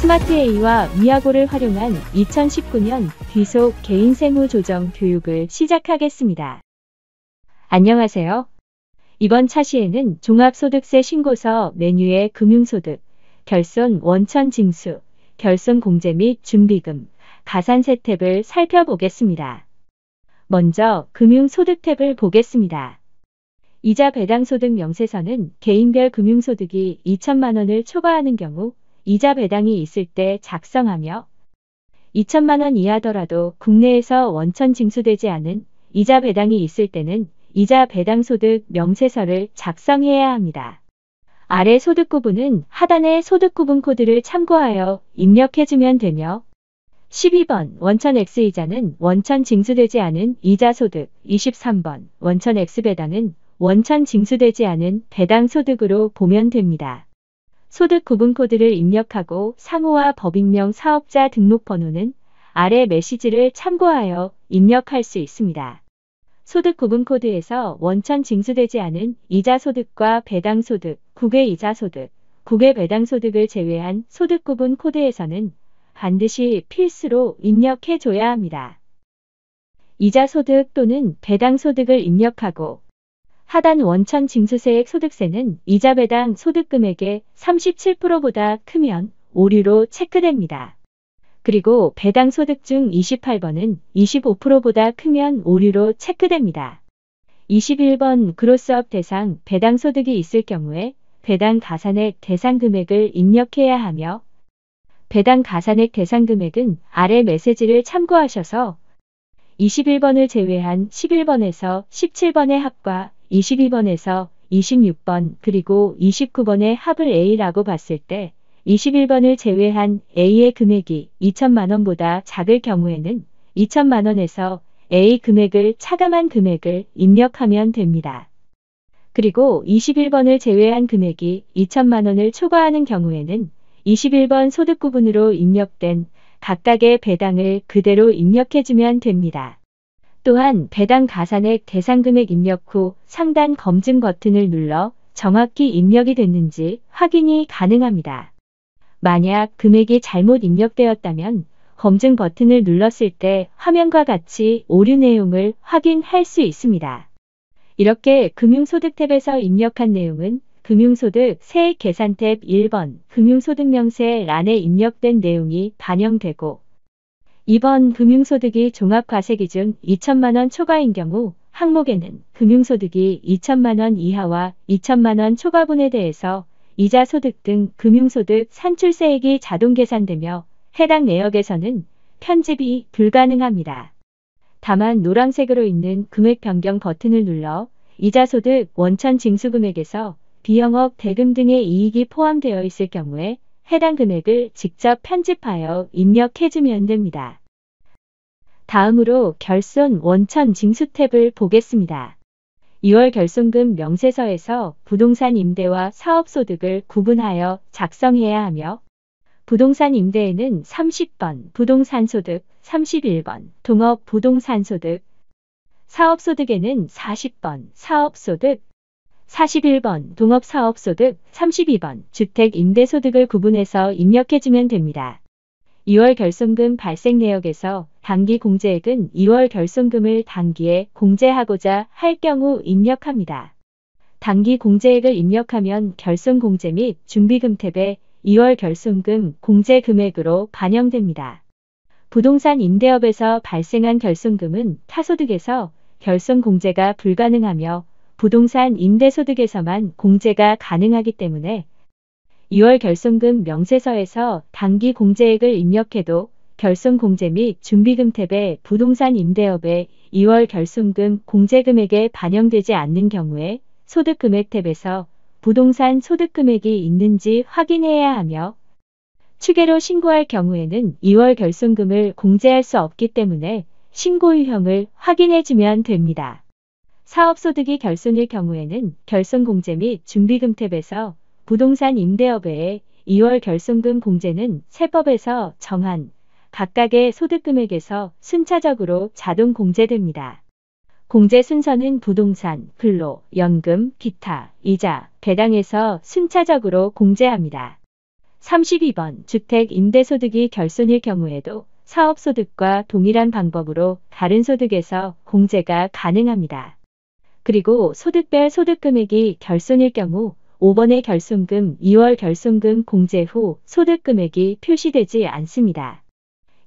스마트 A와 미아고를 활용한 2019년 귀속 개인세무 조정 교육을 시작하겠습니다. 안녕하세요. 이번 차시에는 종합소득세 신고서 메뉴의 금융소득, 결손 원천 징수, 결손 공제 및 준비금, 가산세 탭을 살펴보겠습니다. 먼저 금융소득 탭을 보겠습니다. 이자 배당소득 명세서는 개인별 금융소득이 2천만 원을 초과하는 경우 이자 배당이 있을 때 작성하며 2천만 원 이하더라도 국내에서 원천 징수되지 않은 이자 배당이 있을 때는 이자 배당소득 명세서를 작성해야 합니다. 아래 소득구분은 하단의 소득구분 코드를 참고하여 입력해주면 되며 12번 원천 X이자는 원천 징수되지 않은 이자소득, 23번 원천 X배당은 원천 징수되지 않은 배당소득으로 보면 됩니다. 소득 구분 코드를 입력하고 상호와 법인명 사업자 등록번호는 아래 메시지를 참고하여 입력할 수 있습니다. 소득 구분 코드에서 원천 징수되지 않은 이자소득과 배당소득, 국외이자소득, 국외배당소득을 제외한 소득 구분 코드에서는 반드시 필수로 입력해줘야 합니다. 이자소득 또는 배당소득을 입력하고 하단 원천 징수세액 소득세는 이자 배당 소득금액의 37%보다 크면 오류로 체크됩니다. 그리고 배당 소득 중 28번은 25%보다 크면 오류로 체크됩니다. 21번 그로스업 대상 배당 소득이 있을 경우에 배당 가산액 대상 금액을 입력해야 하며 배당 가산액 대상 금액은 아래 메시지를 참고하셔서 21번을 제외한 11번에서 17번의 합과 22번에서 26번 그리고 29번의 합을 A라고 봤을 때 21번을 제외한 A의 금액이 2천만 원보다 작을 경우에는 2천만 원에서 A 금액을 차감한 금액을 입력하면 됩니다. 그리고 21번을 제외한 금액이 2천만 원을 초과하는 경우에는 21번 소득구분으로 입력된 각각의 배당을 그대로 입력해주면 됩니다. 또한 배당 가산액 대상금액 입력 후 상단 검증 버튼을 눌러 정확히 입력이 됐는지 확인이 가능합니다. 만약 금액이 잘못 입력되었다면 검증 버튼을 눌렀을 때 화면과 같이 오류 내용을 확인할 수 있습니다. 이렇게 금융소득 탭에서 입력한 내용은 금융소득 세액 계산 탭 1번 금융소득명세 란에 입력된 내용이 반영되고 2번 금융소득이 종합과세기준 2천만 원 초과인 경우 항목에는 금융소득이 2천만 원 이하와 2천만 원 초과분에 대해서 이자소득 등 금융소득 산출세액이 자동 계산되며 해당 내역에서는 편집이 불가능합니다. 다만 노란색으로 있는 금액 변경 버튼을 눌러 이자소득 원천 징수금액에서 비영업 대금 등의 이익이 포함되어 있을 경우에 해당 금액을 직접 편집하여 입력해주면 됩니다. 다음으로 결손 원천 징수 탭을 보겠습니다. 2월 결손금 명세서에서 부동산 임대와 사업소득을 구분하여 작성해야 하며 부동산 임대에는 30번 부동산소득, 31번 동업부동산소득, 사업소득에는 40번 사업소득, 41번 동업사업소득, 32번 주택임대소득을 구분해서 입력해주면 됩니다. 2월 결손금 발생 내역에서 단기 공제액은 2월 결손금을 단기에 공제하고자 할 경우 입력합니다. 단기 공제액을 입력하면 결손공제 및 준비금 탭에 2월 결손금 공제 금액으로 반영됩니다. 부동산 임대업에서 발생한 결손금은 타소득에서 결손 공제가 불가능하며 부동산 임대소득에서만 공제가 가능하기 때문에 2월 결손금 명세서에서 단기 공제액을 입력해도 결손 공제 및 준비금 탭에 부동산 임대업의 2월 결손금 공제금액에 반영되지 않는 경우에 소득금액 탭에서 부동산 소득금액이 있는지 확인해야 하며 추계로 신고할 경우에는 2월 결손금을 공제할 수 없기 때문에 신고 유형을 확인해주면 됩니다. 사업소득이 결손일 경우에는 결손공제 및 준비금 탭에서 부동산 임대업의 2월 결손금 공제는 세법에서 정한 각각의 소득금액에서 순차적으로 자동 공제됩니다. 공제 순서는 부동산, 근로, 연금, 기타, 이자, 배당에서 순차적으로 공제합니다. 32번 주택 임대소득이 결손일 경우에도 사업소득과 동일한 방법으로 다른 소득에서 공제가 가능합니다. 그리고 소득별 소득금액이 결손일 경우 5번의 결손금, 2월 결손금 공제 후 소득금액이 표시되지 않습니다.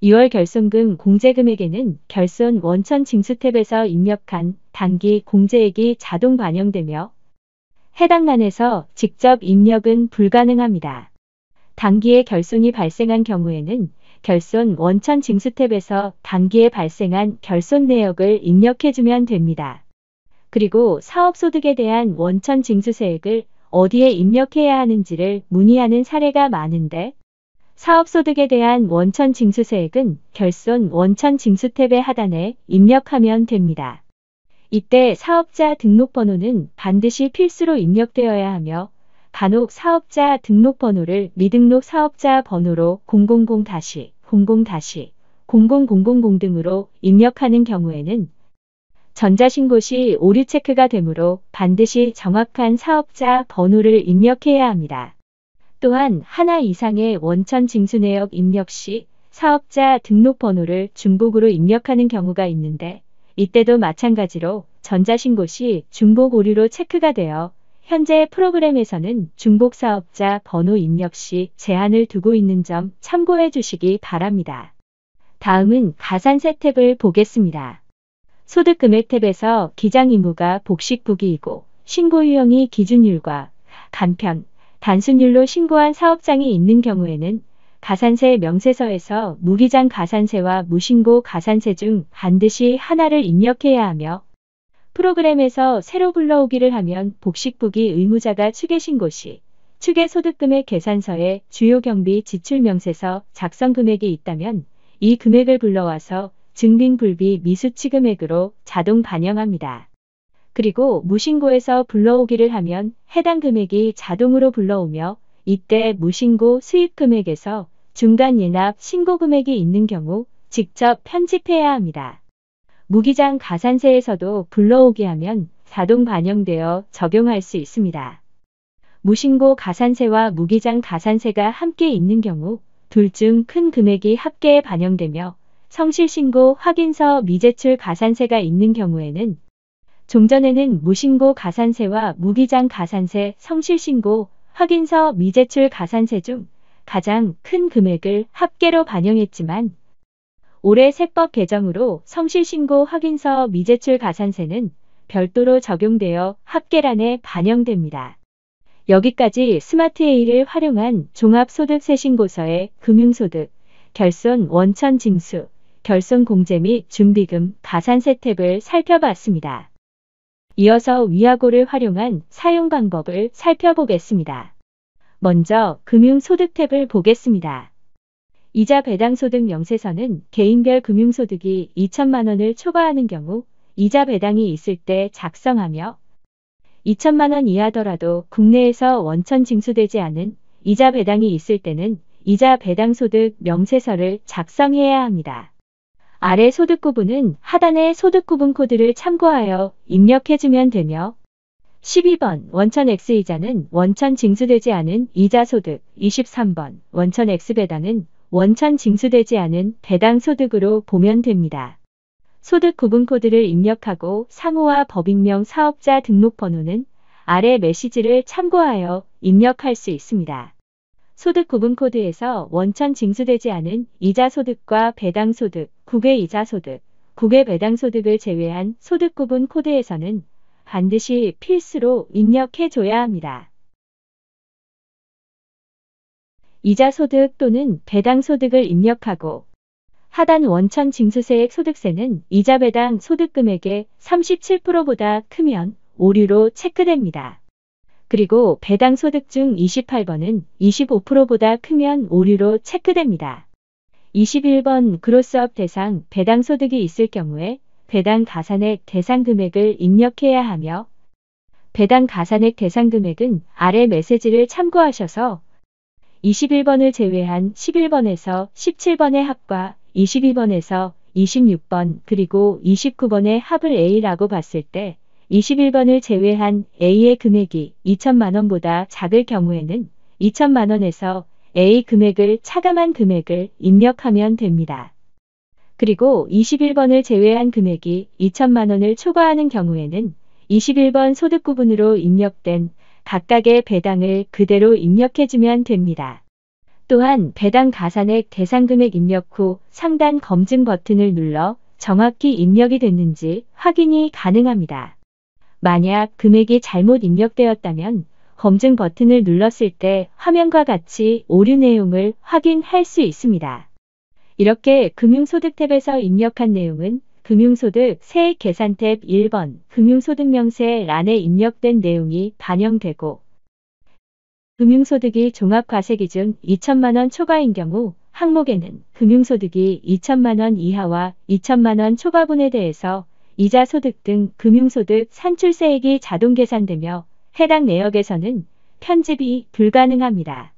2월 결손금 공제금액에는 결손 원천 징수 탭에서 입력한 단기 공제액이 자동 반영되며 해당 란에서 직접 입력은 불가능합니다. 단기에 결손이 발생한 경우에는 결손 원천 징수 탭에서 단기에 발생한 결손 내역을 입력해주면 됩니다. 그리고 사업소득에 대한 원천 징수세액을 어디에 입력해야 하는지를 문의하는 사례가 많은데 사업소득에 대한 원천 징수세액은 결손 원천 징수 탭의 하단에 입력하면 됩니다. 이때 사업자 등록번호는 반드시 필수로 입력되어야 하며 간혹 사업자 등록번호를 미등록 사업자 번호로 000-00-0000 등으로 입력하는 경우에는 전자신고 시 오류 체크가 되므로 반드시 정확한 사업자 번호를 입력해야 합니다. 또한 하나 이상의 원천 징수 내역 입력 시 사업자 등록번호를 중복으로 입력하는 경우가 있는데 이때도 마찬가지로 전자신고 시 중복 오류로 체크가 되어 현재 프로그램에서는 중복 사업자 번호 입력 시 제한을 두고 있는 점 참고해 주시기 바랍니다. 다음은 가산세 탭을 보겠습니다. 소득금액 탭에서 기장 의무가 복식부기이고 신고 유형이 기준율과 간편, 단순율로 신고한 사업장이 있는 경우에는 가산세 명세서에서 무기장 가산세와 무신고 가산세 중 반드시 하나를 입력해야 하며 프로그램에서 새로 불러오기를 하면 복식부기 의무자가 추계신고 시 추계소득금액 계산서에 주요 경비 지출 명세서 작성 금액이 있다면 이 금액을 불러와서 증빙불비 미수치 금액으로 자동 반영합니다. 그리고 무신고에서 불러오기를 하면 해당 금액이 자동으로 불러오며 이때 무신고 수입금액에서 중간 예납 신고 금액이 있는 경우 직접 편집해야 합니다. 무기장 가산세에서도 불러오게 하면 자동 반영되어 적용할 수 있습니다. 무신고 가산세와 무기장 가산세가 함께 있는 경우 둘 중 큰 금액이 합계에 반영되며 성실신고 확인서 미제출 가산세가 있는 경우에는 종전에는 무신고 가산세와 무기장 가산세, 성실신고, 확인서 미제출 가산세 중 가장 큰 금액을 합계로 반영했지만 올해 세법 개정으로 성실신고 확인서 미제출 가산세는 별도로 적용되어 합계란에 반영됩니다. 여기까지 스마트 A를 활용한 종합소득세신고서의 금융소득, 결손 원천 징수, 결손 공제 및 준비금, 가산세 탭을 살펴봤습니다. 이어서 위아고를 활용한 사용 방법을 살펴보겠습니다. 먼저 금융소득 탭을 보겠습니다. 이자 배당소득 명세서는 개인별 금융소득이 2천만 원을 초과하는 경우 이자 배당이 있을 때 작성하며 2천만 원 이하더라도 국내에서 원천 징수되지 않은 이자 배당이 있을 때는 이자 배당소득 명세서를 작성해야 합니다. 아래 소득구분은 하단의 소득구분 코드를 참고하여 입력해주면 되며 12번 원천 X이자는 원천 징수되지 않은 이자소득, 23번 원천 X배당은 원천 징수되지 않은 배당소득으로 보면 됩니다. 소득구분 코드를 입력하고 상호와 법인명 사업자 등록번호는 아래 메시지를 참고하여 입력할 수 있습니다. 소득구분 코드에서 원천 징수되지 않은 이자소득과 배당소득, 국외이자소득, 국외배당소득을 제외한 소득구분 코드에서는 반드시 필수로 입력해줘야 합니다. 이자소득 또는 배당소득을 입력하고 하단 원천 징수세액 소득세는 이자배당 소득금액의 37%보다 크면 오류로 체크됩니다. 그리고 배당소득 중 28번은 25%보다 크면 오류로 체크됩니다. 21번 그로스업 대상 배당소득이 있을 경우에 배당 가산액 대상 금액을 입력해야 하며 배당 가산액 대상 금액은 아래 메시지를 참고하셔서 21번을 제외한 11번에서 17번의 합과 22번에서 26번 그리고 29번의 합을 A라고 봤을 때 21번을 제외한 A의 금액이 2천만 원보다 작을 경우에는 2천만 원에서 A 금액을 차감한 금액을 입력하면 됩니다. 그리고 21번을 제외한 금액이 2천만 원을 초과하는 경우에는 21번 소득 구분으로 입력된 각각의 배당을 그대로 입력해주면 됩니다. 또한 배당 가산액 대상 금액 입력 후 상단 검증 버튼을 눌러 정확히 입력이 됐는지 확인이 가능합니다. 만약 금액이 잘못 입력되었다면 검증 버튼을 눌렀을 때 화면과 같이 오류 내용을 확인할 수 있습니다. 이렇게 금융소득 탭에서 입력한 내용은 금융소득 세액 계산 탭 1번 금융소득 명세란에 입력된 내용이 반영되고 금융소득이 종합과세 기준 2천만 원 초과인 경우 항목에는 금융소득이 2천만 원 이하와 2천만 원 초과분에 대해서 이자 소득 등 금융소득 산출세액이 자동 계산되며 해당 내역에서는 편집이 불가능합니다.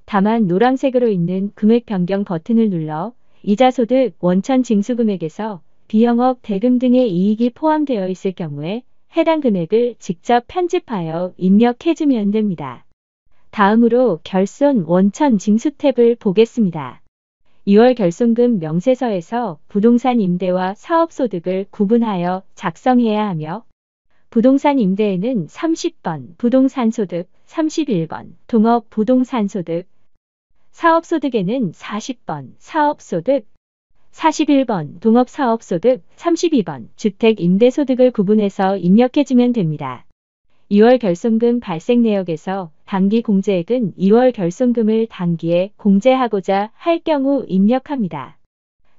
다만 노란색으로 있는 금액 변경 버튼을 눌러 이자소득 원천 징수금액에서 비영업 대금 등의 이익이 포함되어 있을 경우에 해당 금액을 직접 편집하여 입력해주면 됩니다. 다음으로 결손 원천 징수 탭을 보겠습니다. 2월 결손금 명세서에서 부동산 임대와 사업소득을 구분하여 작성해야 하며 부동산 임대에는 30번 부동산소득, 31번 동업 부동산소득, 사업소득에는 40번 사업소득, 41번 동업사업소득, 32번 주택임대소득을 구분해서 입력해주면 됩니다. 2월 결손금 발생 내역에서 당기 공제액은 2월 결손금을 당기에 공제하고자 할 경우 입력합니다.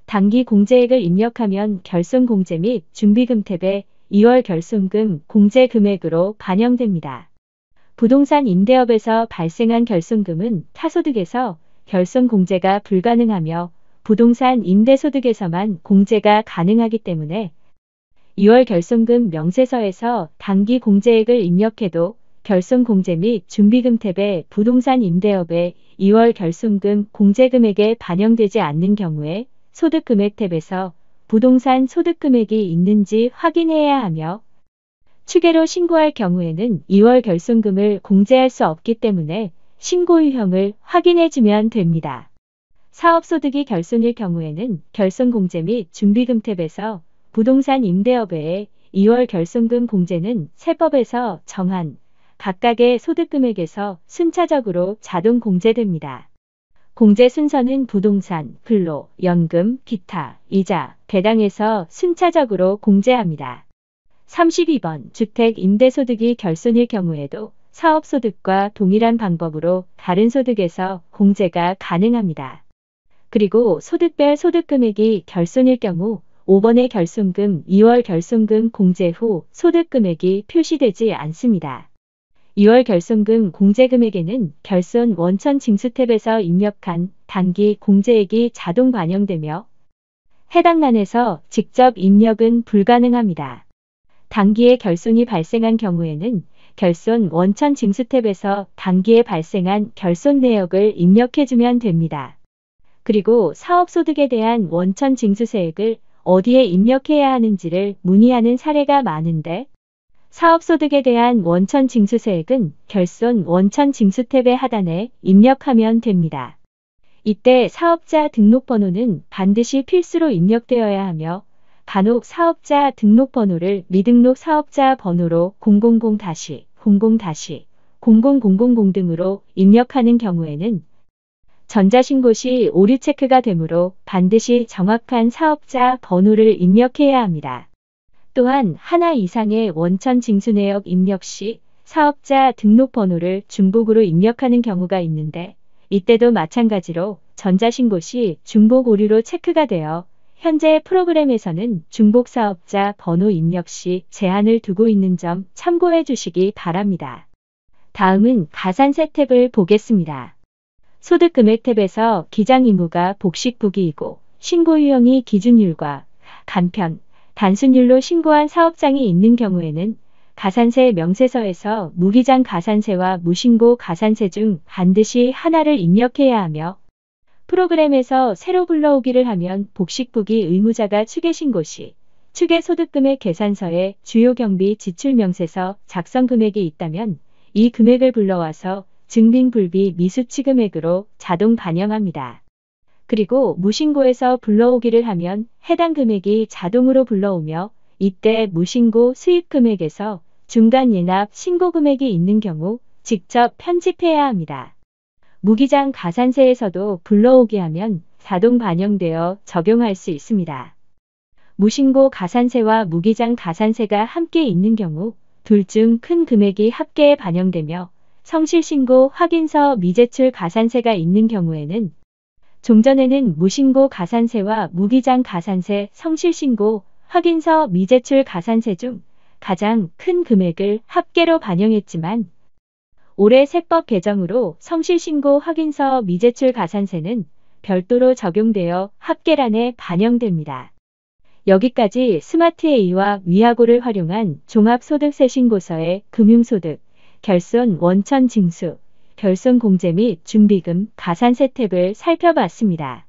당기 공제액을 입력하면 결손공제 및 준비금 탭에 2월 결손금 공제 금액으로 반영됩니다. 부동산 임대업에서 발생한 결손금은 타소득에서 결손 공제가 불가능하며 부동산 임대소득에서만 공제가 가능하기 때문에 2월 결손금 명세서에서 당기 공제액을 입력해도 결손 공제 및 준비금 탭에 부동산 임대업의 2월 결손금 공제 금액에 반영되지 않는 경우에 소득금액 탭에서 부동산 소득금액이 있는지 확인해야 하며 추계로 신고할 경우에는 2월 결손금을 공제할 수 없기 때문에 신고 유형을 확인해주면 됩니다. 사업소득이 결손일 경우에는 결손공제 및 준비금 탭에서 부동산 임대업 외에 2월 결손금 공제는 세법에서 정한 각각의 소득금액에서 순차적으로 자동 공제됩니다. 공제 순서는 부동산, 근로, 연금, 기타, 이자, 배당에서 순차적으로 공제합니다. 32번 주택 임대소득이 결손일 경우에도 사업소득과 동일한 방법으로 다른 소득에서 공제가 가능합니다. 그리고 소득별 소득금액이 결손일 경우 5번의 결손금, 2월 결손금 공제 후 소득금액이 표시되지 않습니다. 2월 결손금 공제금액에는 결손 원천 징수 탭에서 입력한 당기 공제액이 자동 반영되며 해당 란에서 직접 입력은 불가능합니다. 당기에 결손이 발생한 경우에는 결손 원천 징수 탭에서 당기에 발생한 결손 내역을 입력해주면 됩니다. 그리고 사업소득에 대한 원천 징수세액을 어디에 입력해야 하는지를 문의하는 사례가 많은데 사업소득에 대한 원천 징수세액은 결손 원천 징수 탭의 하단에 입력하면 됩니다. 이때 사업자 등록번호는 반드시 필수로 입력되어야 하며 간혹 사업자 등록번호를 미등록 사업자 번호로 000-00-0000 등으로 입력하는 경우에는 전자신고 시 오류 체크가 되므로 반드시 정확한 사업자 번호를 입력해야 합니다. 또한 하나 이상의 원천 징수 내역 입력 시 사업자 등록번호를 중복으로 입력하는 경우가 있는데 이때도 마찬가지로 전자신고 시 중복 오류로 체크가 되어 현재 프로그램에서는 중복 사업자 번호 입력 시 제한을 두고 있는 점 참고해 주시기 바랍니다. 다음은 가산세 탭을 보겠습니다. 소득금액 탭에서 기장 의무가 복식부기이고 신고 유형이 기준율과 간편, 단순율로 신고한 사업장이 있는 경우에는 가산세 명세서에서 무기장 가산세와 무신고 가산세 중 반드시 하나를 입력해야 하며 프로그램에서 새로 불러오기를 하면 복식부기 의무자가 추계신고 시 추계소득금액 계산서에 주요 경비 지출 명세서 작성 금액이 있다면 이 금액을 불러와서 증빙불비 미수치 금액으로 자동 반영합니다. 그리고 무신고에서 불러오기를 하면 해당 금액이 자동으로 불러오며 이때 무신고 수입 금액에서 중간 예납 신고 금액이 있는 경우 직접 편집해야 합니다. 무기장 가산세에서도 불러오기 하면 자동 반영되어 적용할 수 있습니다. 무신고 가산세와 무기장 가산세가 함께 있는 경우 둘 중 큰 금액이 합계에 반영되며 성실신고 확인서 미제출 가산세가 있는 경우에는 종전에는 무신고 가산세와 무기장 가산세, 성실신고 확인서 미제출 가산세 중 가장 큰 금액을 합계로 반영했지만 올해 세법 개정으로 성실신고 확인서 미제출 가산세는 별도로 적용되어 합계란에 반영됩니다. 여기까지 스마트A와 위하고를 활용한 종합소득세 신고서의 금융소득, 결손 원천 징수, 결손 공제 및 준비금, 가산세 탭을 살펴봤습니다.